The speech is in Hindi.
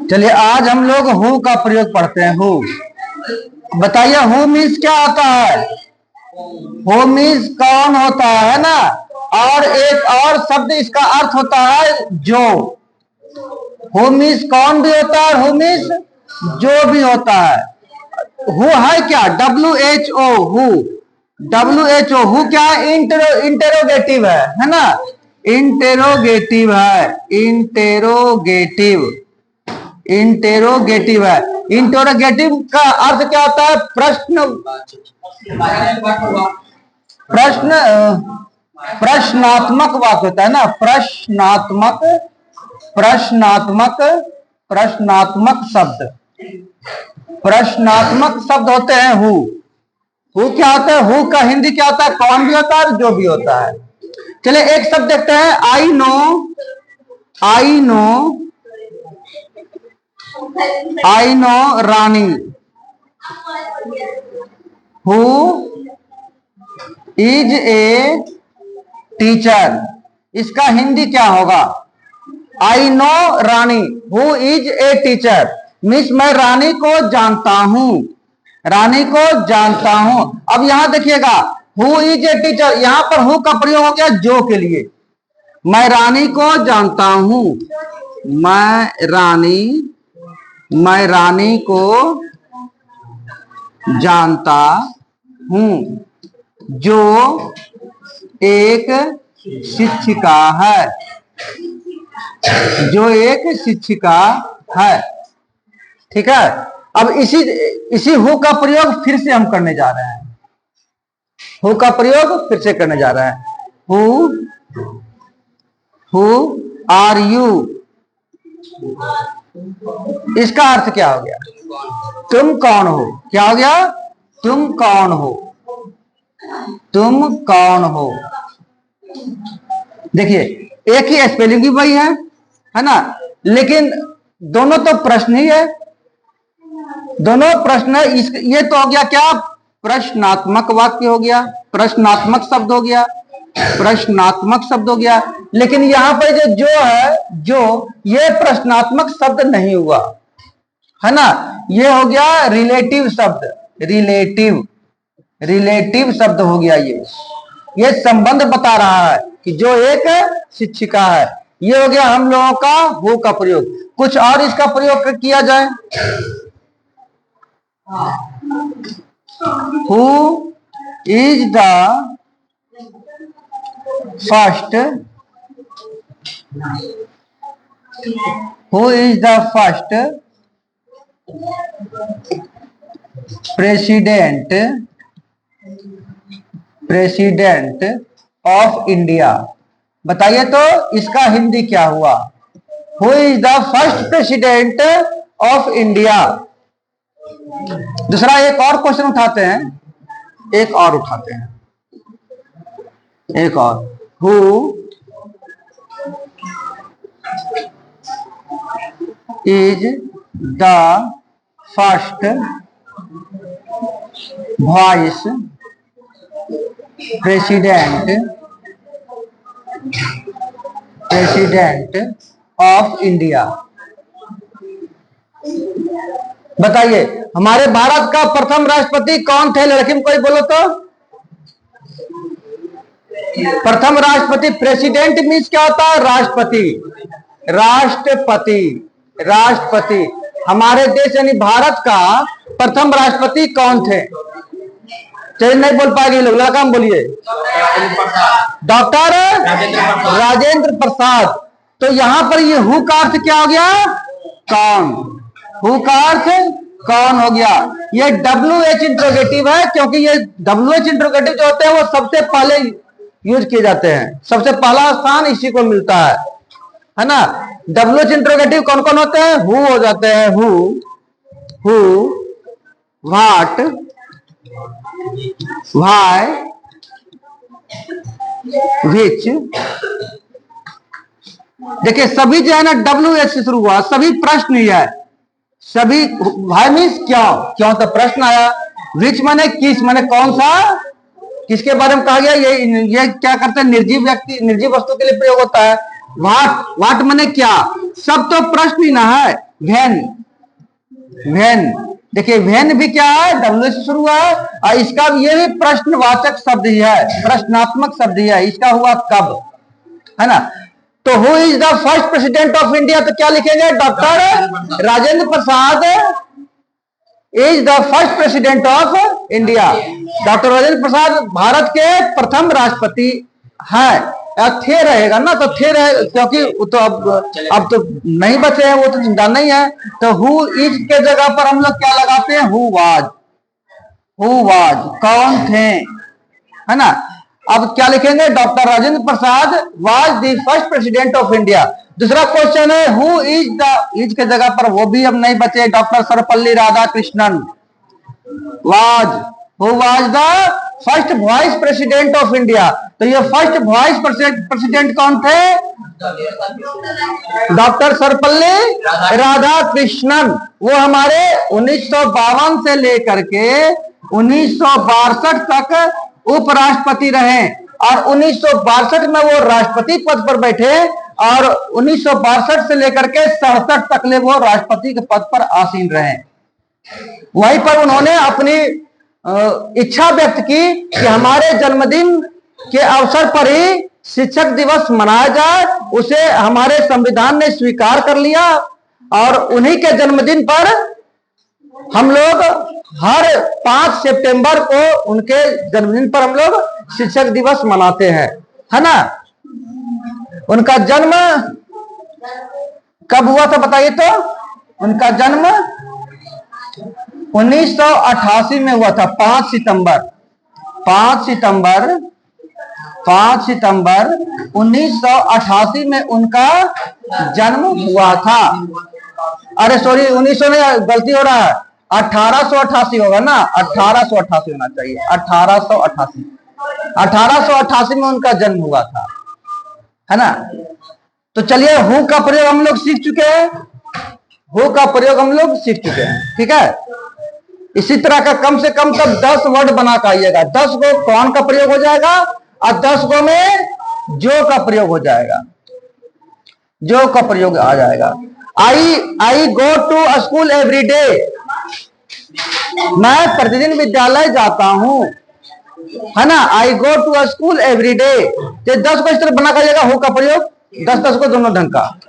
चलिए आज हम लोग हु का प्रयोग पढ़ते हैं। हु, बताइए हु मीन्स क्या होता है? हु मीन्स कौन होता है ना, और एक और शब्द इसका अर्थ होता है जो। हु मीन्स कौन भी होता है, हु मीन्स जो भी होता है। हु है क्या? WHO, हु, WHO, हु क्या है? इंटेरोगेटिव है ना, इंटेरोगेटिव है, इंटेरोगेटिव है। इंटेरोगेटिव का अर्थ क्या होता है? प्रश्नात्मक वाक्य होता है ना, प्रश्नात्मक शब्द, प्रश्नात्मक शब्द होते हैं हु। हु क्या होता है? हु का हिंदी क्या होता है? कौन भी होता है, जो भी होता है। चलिए एक शब्द देखते हैं, I know Rani. Who is a teacher, इसका हिंदी क्या होगा? I know Rani, who is a teacher means मैं रानी को जानता हूं, रानी को जानता हूं। अब यहां देखिएगा, हु इज ए टीचर, यहां पर हु का प्रयोग हो गया जो के लिए। मैं रानी को जानता हूं, मैं रानी को जानता हूं, जो एक शिक्षिका है, जो एक शिक्षिका है। ठीक है, अब इसी हु का प्रयोग फिर से हम करने जा रहे हैं। हु का प्रयोग फिर से करने जा रहे हैं। हु आर यू, इसका अर्थ क्या हो गया? तुम कौन हो। क्या हो गया? तुम कौन हो, तुम कौन हो। देखिए एक ही स्पेलिंग भी वही है ना, लेकिन दोनों तो प्रश्न ही है, दोनों प्रश्न है। ये तो हो गया क्या? प्रश्नात्मक वाक्य हो गया, प्रश्नात्मक शब्द हो गया, प्रश्नात्मक शब्द हो गया। लेकिन यहां पर जो है, जो ये प्रश्नात्मक शब्द नहीं हुआ है ना, ये हो गया रिलेटिव शब्द, रिलेटिव शब्द हो गया। ये संबंध बता रहा है कि जो एक शिक्षिका है। ये हो गया हम लोगों का हु का प्रयोग। कुछ और इसका प्रयोग किया जाए। Who is the first, who is the first president of India. बताइए तो इसका हिंदी क्या हुआ? Who is the first president of India. दूसरा एक और क्वेश्चन उठाते हैं, एक और who is the first vice president of India. बताइए हमारे भारत का प्रथम राष्ट्रपति कौन थे? लड़की में कोई बोलो तो। प्रथम राष्ट्रपति, प्रेसिडेंट मीन्स क्या होता है? राष्ट्रपति। हमारे देश यानी भारत का प्रथम राष्ट्रपति कौन थे? चलिए नहीं बोल पाएंगे लोग, लड़का में बोलिए। डॉक्टर राजेंद्र प्रसाद। तो यहां पर ये हु का अर्थ क्या हो गया? कौन। हु का अर्थ कौन हो गया। ये WH इंट्रोगेटिव है, क्योंकि ये WH इंट्रोगेटिव जो होते हैं वो सबसे पहले यूज किए जाते हैं, सबसे पहला स्थान इसी को मिलता है ना। WH इंट्रोगेटिव कौन कौन होते हैं? हु हो जाते हैं, हु, व्हाट, व्हाई, विच। देखिए सभी जो है ना WH से शुरू हुआ, सभी प्रश्न ही है। सभी व्हाई मीन्स क्यों तो प्रश्न आया, विच माने किस, माने कौन सा, किसके बारे में कहा गया? ये क्या करते हैं? निर्जीव व्यक्ति, निर्जीव वस्तु के लिए प्रयोग होता है। वाट माने क्या? सब तो प्रश्न ही ना है। वेन देखिए, वेन भी क्या है? डब्ल्यू से शुरू हुआ है, और इसका ये भी प्रश्नवाचक शब्द ही है, प्रश्नात्मक शब्द ही है। इसका हुआ कब, है ना? तो who is the first president of India, तो क्या लिखेंगे? Doctor Rajendra Prasad is the first president of India. Doctor Rajendra Prasad Bharat के प्रथम राष्ट्रपति है। थे रहेगा ना, तो थे रहे, क्योंकि तो अब तो नहीं बचे हैं, वो तो जानना ही है। तो हु इज के जगह पर हम लोग क्या लगाते हैं? हु वाज, कौन थे, है ना? अब क्या लिखेंगे? Doctor Rajendra Prasad was the first president of India. दूसरा क्वेश्चन है, हु इज द, इज के जगह पर वो भी अब नहीं बचे, doctor Sarvepalli Radhakrishnan who was the first vice president of India. तो ये फर्स्ट वाइस प्रेसिडेंट कौन थे? डॉक्टर सर्वपल्ली राधाकृष्णन। वो हमारे 1952 से लेकर के 1962 तक उपराष्ट्रपति रहे, और 1962 में वो राष्ट्रपति पद पर बैठे, और 1962 से लेकर के 67 तक ले वो राष्ट्रपति के पद पर आसीन रहे। वहीं पर उन्होंने अपनी इच्छा व्यक्त की कि हमारे जन्मदिन के अवसर पर ही शिक्षक दिवस मनाया जाए। उसे हमारे संविधान ने स्वीकार कर लिया, और उन्हीं के जन्मदिन पर हम लोग हर 5 सितंबर को उनके जन्मदिन पर हम लोग शिक्षक दिवस मनाते हैं, है ना? उनका जन्म कब हुआ था बताइए तो? उनका जन्म 1988 में हुआ था, 5 सितंबर 1988 में उनका जन्म हुआ था। अरे सॉरी, 1900 में गलती हो रहा है, 1888 होगा ना, 1888 होना चाहिए, 1888 में उनका जन्म हुआ था, है ना? तो चलिए, हु का प्रयोग हम लोग सीख चुके हैं, ठीक है। इसी तरह का कम से कम तब 10 वर्ड बना के आइएगा। 10 को कौन का प्रयोग हो जाएगा, और 10 को में जो का प्रयोग हो जाएगा, जो का प्रयोग आ जाएगा। I go to school every day, मैं प्रतिदिन विद्यालय जाता हूं, है ना? I go to school every day. 10 को इस तरह बना करिएगा, हु का प्रयोग 10 को दोनों ढंग का।